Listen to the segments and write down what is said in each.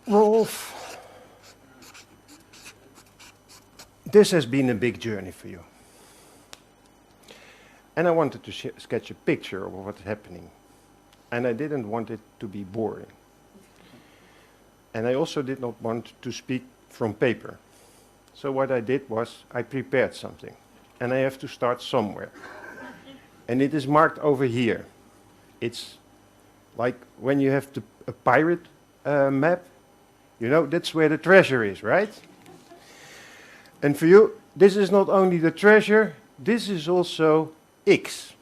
Rolf, this has been a big journey for you. And I wanted to sketch a picture of what's happening. And I didn't want it to be boring. And I also did not want to speak from paper. So what I did was I prepared something. And I have to start somewhere. And it is marked over here. It's like when you have a pirate map, you know, that's where the treasure is, right? And for you, this is not only the treasure, this is also X,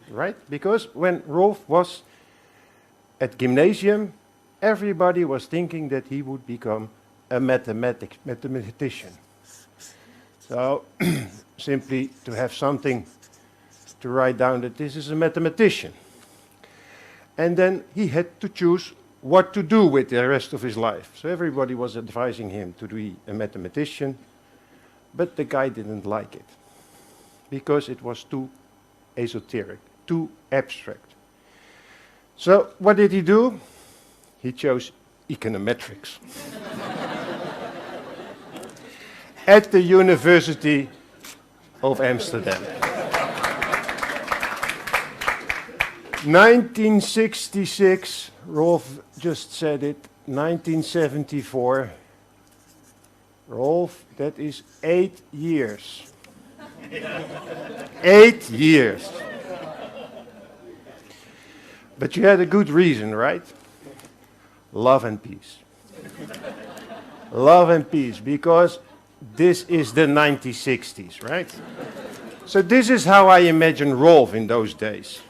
right? Because when Rolf was at gymnasium, everybody was thinking that he would become a mathematician. So simply to have something to write down that this is a mathematician. And then he had to choose what to do with the rest of his life. So everybody was advising him to be a mathematician, but the guy didn't like it because it was too esoteric, too abstract. So what did he do? He chose econometrics at the University of Amsterdam. 1966, Rolf just said it, 1974. Rolf, that is 8 years. 8 years. But you had a good reason, right? Love and peace. Love and peace, because this is the 1960s, right? So this is how I imagine Rolf in those days.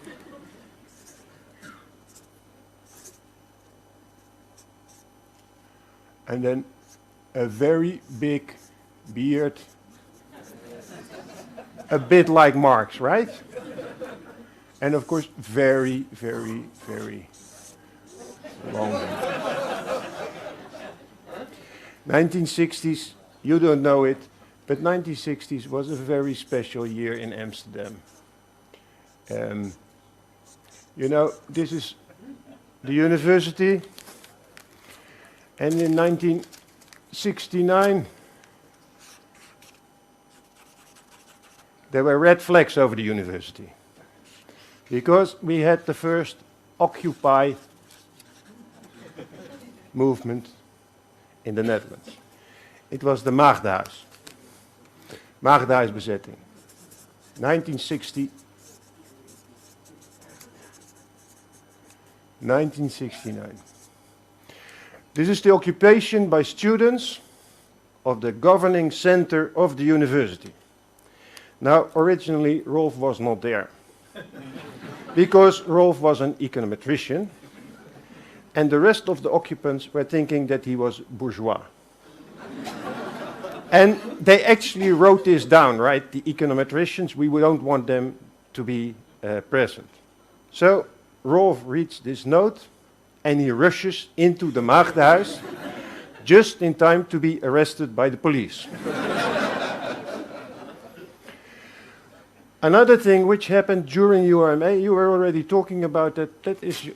And then a very big beard, a bit like Marx, right? And of course, very, very, very long. 1960s, you don't know it, but 1960s was a very special year in Amsterdam. You know, this is the university. And in 1969, there were red flags over the university. Because we had the first Occupy movement in the Netherlands. It was the Maagdenhuis. Maagdenhuisbezetting. 1960. 1969. This is the occupation by students of the governing center of the university. Now, originally, Rolf was not there. Because Rolf was an econometrician, and the rest of the occupants were thinking that he was bourgeois. And they actually wrote this down, right? The econometricians, we don't want them to be present. So Rolf reads this note, and he rushes into the Maagdenhuis just in time to be arrested by the police. Another thing which happened during URMA, you were already talking about that, that is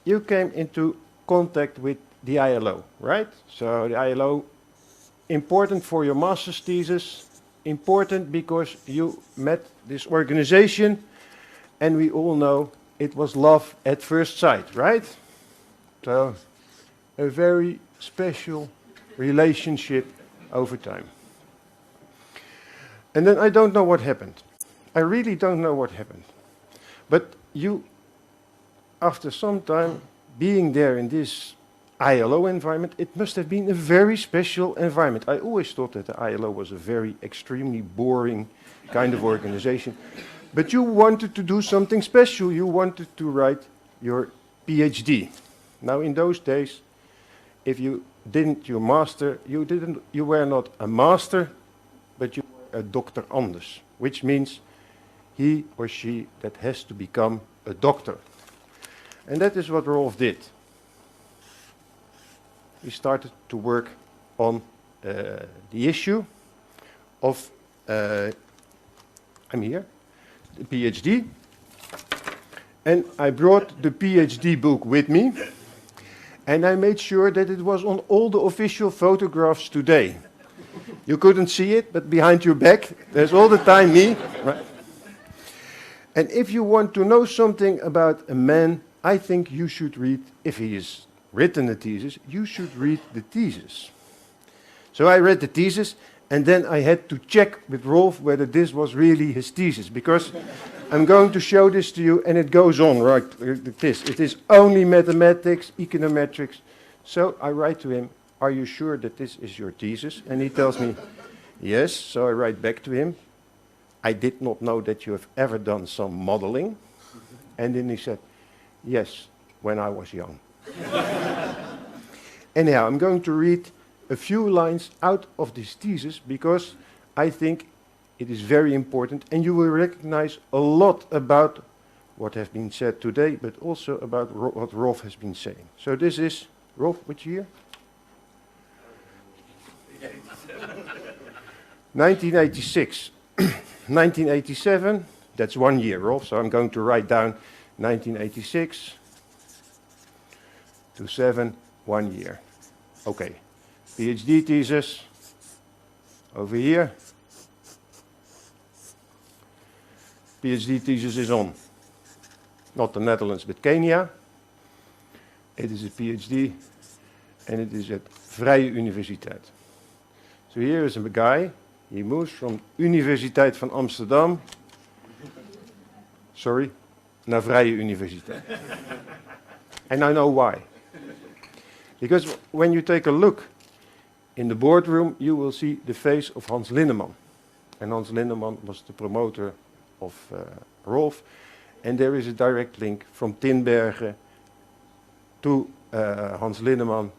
you came into contact with the ILO, right? So the ILO, important for your master's thesis, important because you met this organization, and we all know it was love at first sight, right? So, a very special relationship over time. And then I don't know what happened. I really don't know what happened. But you, after some time being there in this ILO environment, it must have been a very special environment. I always thought that the ILO was a very extremely boring kind of organization. But you wanted to do something special. You wanted to write your PhD. Now, in those days, if you didn't your master, you were not a master, but you were a doctor anders, which means he or she that has to become a doctor. And that is what Rolf did. He started to work on the issue of, I'm here, the PhD. And I brought the PhD book with me. And I made sure that it was on all the official photographs today. You couldn't see it, but behind your back, there's all the time me. Right? And if you want to know something about a man, I think you should read, if he has written a thesis, you should read the thesis. So I read the thesis, and then I had to check with Rolf whether this was really his thesis, because I'm going to show this to you, and it goes on like this. It is only mathematics, econometrics. So I write to him, are you sure that this is your thesis? And he tells me, yes. So I write back to him, I did not know that you have ever done some modeling. And then he said, yes, when I was young. Anyhow, I'm going to read a few lines out of this thesis because I think it is very important, and you will recognize a lot about what has been said today, but also about what Rolf has been saying. So this is, Rolf, which year? 1986. 1987, that's 1 year, Rolf, so I'm going to write down 1986 to 7, 1 year. Okay, PhD thesis, over here. PhD thesis is on, not the Netherlands, but Kenya. It is a PhD, and it is at Vrije Universiteit. So here is a guy, he moves from Universiteit van Amsterdam, naar Vrije Universiteit. And I know why. Because when you take a look in the boardroom, you will see the face of Hans Linneman. And Hans Linneman was the promoter of Rolf. And there is a direct link from Tinbergen to Hans Linneman.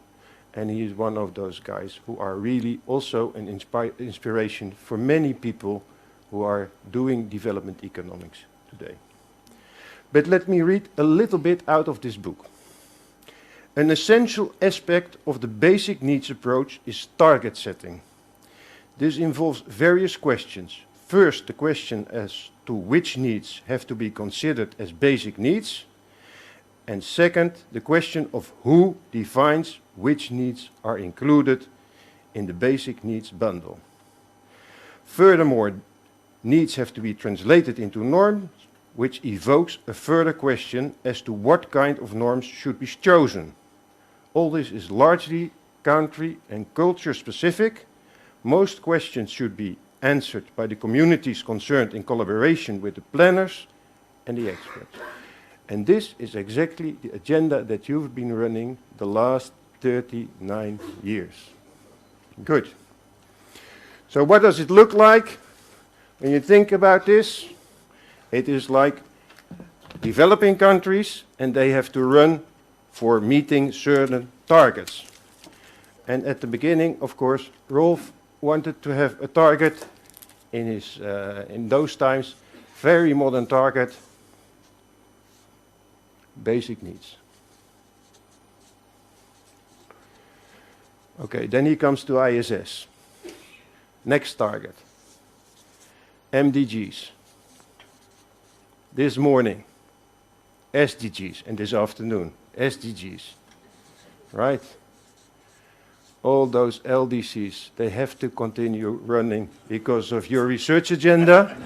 And he is one of those guys who are really also an inspiration for many people who are doing development economics today. But let me read a little bit out of this book. An essential aspect of the basic needs approach is target setting. This involves various questions. First, the question as to which needs have to be considered as basic needs. And second, the question of who defines which needs are included in the basic needs bundle. Furthermore, needs have to be translated into norms, which evokes a further question as to what kind of norms should be chosen. All this is largely country and culture specific. Most questions should be answered by the communities concerned in collaboration with the planners and the experts. And this is exactly the agenda that you've been running the last 39 years. Good. So what does it look like when you think about this? It is like developing countries, and they have to run for meeting certain targets. And at the beginning, of course, Rolf wanted to have a target in his, in those times, very modern target, basic needs. Okay, then he comes to ISS. Next target, MDGs. This morning, SDGs, and this afternoon, SDGs, right? All those LDCs, they have to continue running because of your research agenda.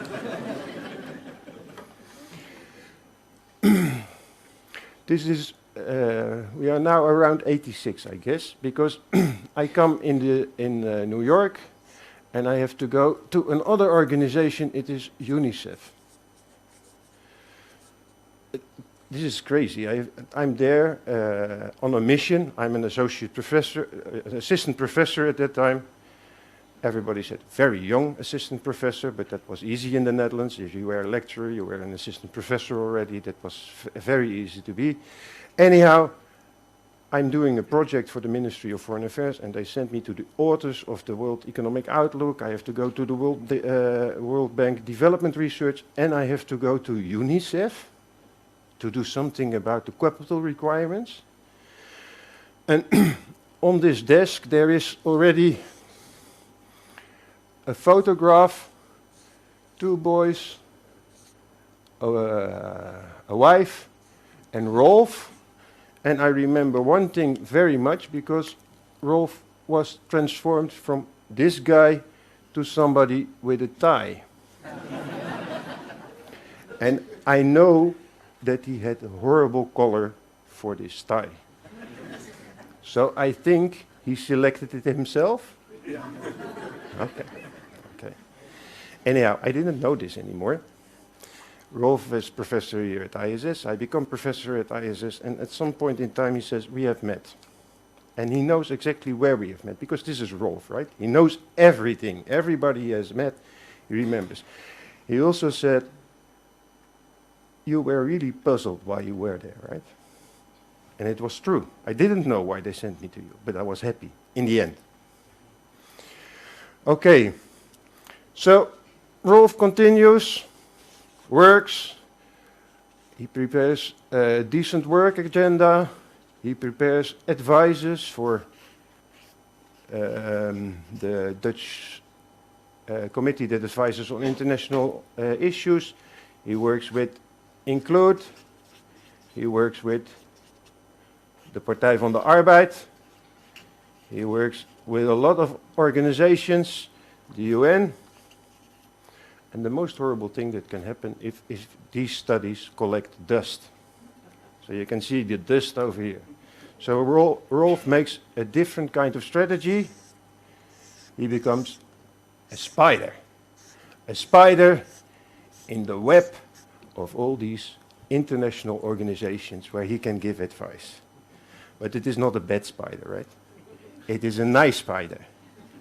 This is, we are now around 86, I guess, because I come in New York, and I have to go to another organization. It is UNICEF. This is crazy. I'm there on a mission. I'm an associate professor, assistant professor at that time. Everybody said very young assistant professor, but that was easy in the Netherlands. If you were a lecturer, you were an assistant professor already. That was very easy to be. Anyhow, I'm doing a project for the Ministry of Foreign Affairs, and they sent me to the authors of the World Economic Outlook. I have to go to the World Bank Development Research, and I have to go to UNICEF to do something about the capital requirements. And on this desk there is already a photograph, 2 boys, a wife, and Rolf. And I remember one thing very much, because Rolf was transformed from this guy to somebody with a tie. And I know that he had a horrible color for this tie. So I think he selected it himself. Yeah. Okay. Okay. Anyhow, I didn't know this anymore. Rolf is professor here at ISS. I become professor at ISS, and at some point in time he says, we have met. And he knows exactly where we have met, because this is Rolf, right? He knows everything. Everybody he has met, he remembers. He also said, you were really puzzled why you were there, right? And it was true. I didn't know why they sent me to you, but I was happy in the end. Okay, so Rolf continues, works, he prepares a decent work agenda, he prepares advices for the Dutch committee that advises on international issues. He works with Include, he works with the Partij van de Arbeid, he works with a lot of organizations, the UN, and the most horrible thing that can happen if these studies collect dust. So you can see the dust over here. So Rolf makes a different kind of strategy. He becomes a spider in the web of all these international organizations where he can give advice. But it is not a bad spider, right? It is a nice spider,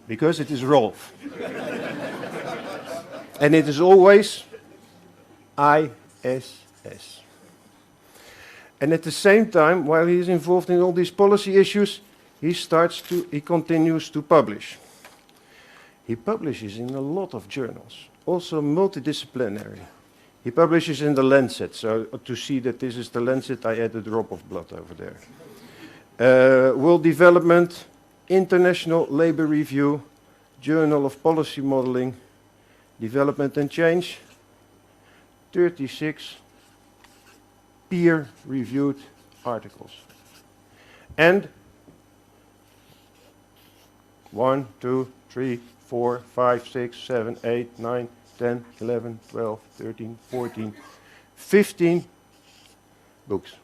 because it is Rolf. And it is always ISS. And at the same time, while he is involved in all these policy issues, he continues to publish. He publishes in a lot of journals, also multidisciplinary. He publishes in the Lancet, so to see that this is the Lancet, I add a drop of blood over there. World Development, International Labour Review, Journal of Policy Modeling, Development and Change, 36 peer-reviewed articles. And 1, 2, 3, 4, 5, 6, 7, 8, 9, 10, 11, 12, 13, 14, 15 books.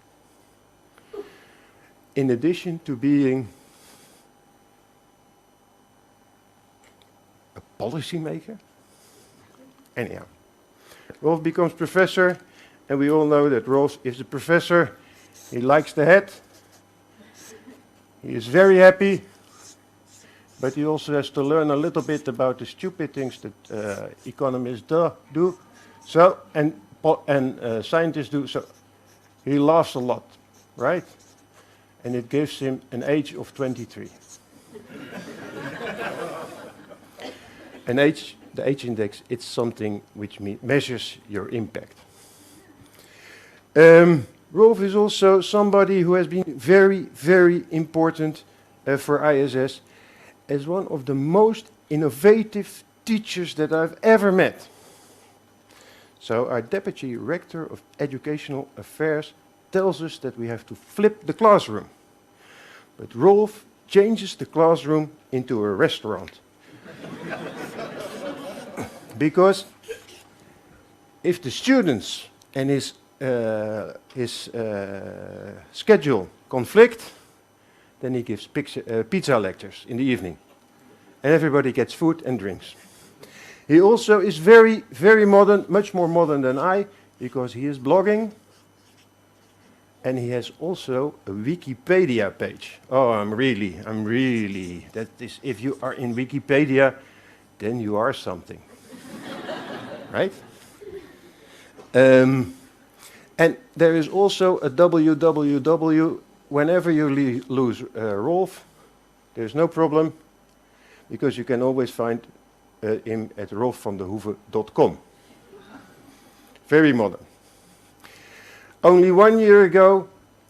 In addition to being a policymaker. Anyhow, Rolf becomes professor, and we all know that Rolf is a professor. He likes the hat. He is very happy, but he also has to learn a little bit about the stupid things that economists do. So, and scientists do. So, he laughs a lot, right? And it gives him an age of 23. The age index, it's something which measures your impact. Rolf is also somebody who has been very, very important for ISS as one of the most innovative teachers that I've ever met. So our Deputy Rector of Educational Affairs tells us that we have to flip the classroom. But Rolf changes the classroom into a restaurant. Because if the students and his schedule conflict, then he gives pizza lectures in the evening. And everybody gets food and drinks. He also is very, very modern, much more modern than I, because he is blogging. And he has also a Wikipedia page. Oh, I'm really, that is, if you are in Wikipedia, then you are something. Right? And there is also a www. Whenever you lose Rolf, there's no problem, because you can always find him at rolphvandehoeven.com. Very modern. Only 1 year ago,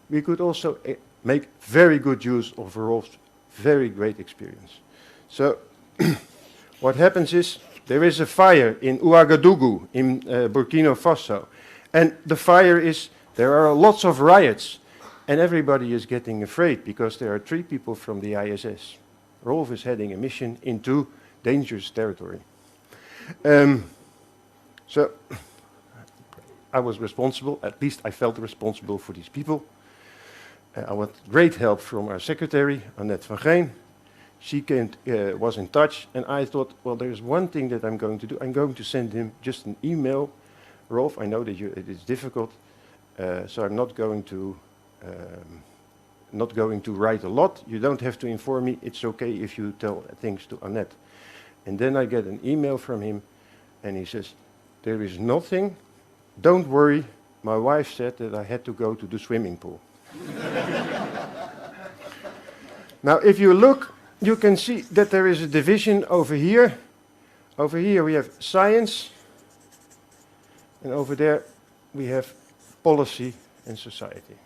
we could also make very good use of Rolf's very great experience. So, what happens is, there is a fire in Ouagadougou in Burkina Faso. And the fire is, there are lots of riots. And everybody is getting afraid because there are 3 people from the ISS. Rolf is heading a mission into dangerous territory. So I was responsible, at least I felt responsible for these people. I want great help from our secretary, Annette van Geen. She was in touch, and I thought, well, there's one thing that I'm going to do. I'm going to send him just an email. Rolf, I know that it is difficult, so I'm not going to write a lot. You don't have to inform me. It's okay if you tell things to Annette. And then I get an email from him, and he says, there is nothing. Don't worry. My wife said that I had to go to the swimming pool. Now, if you look, you can see that there is a division over here. Over here we have science, and over there we have policy and society.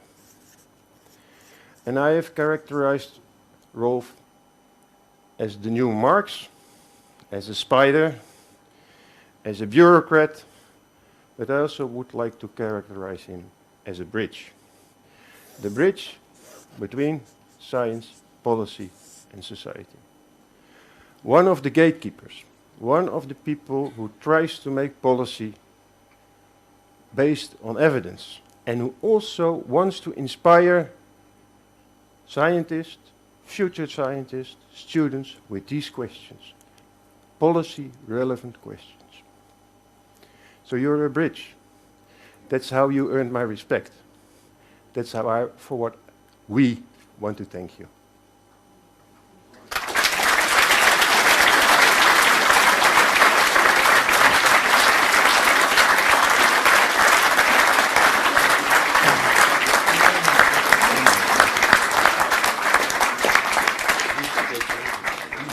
And I have characterized Rolf as the new Marx, as a spider, as a bureaucrat, but I also would like to characterize him as a bridge. The bridge between science, policy, and society. One of the gatekeepers, one of the people who tries to make policy based on evidence, and who also wants to inspire scientists, future scientists, students with these questions. Policy-relevant questions. So you're a bridge. That's how you earned my respect. That's how for what we want to thank you.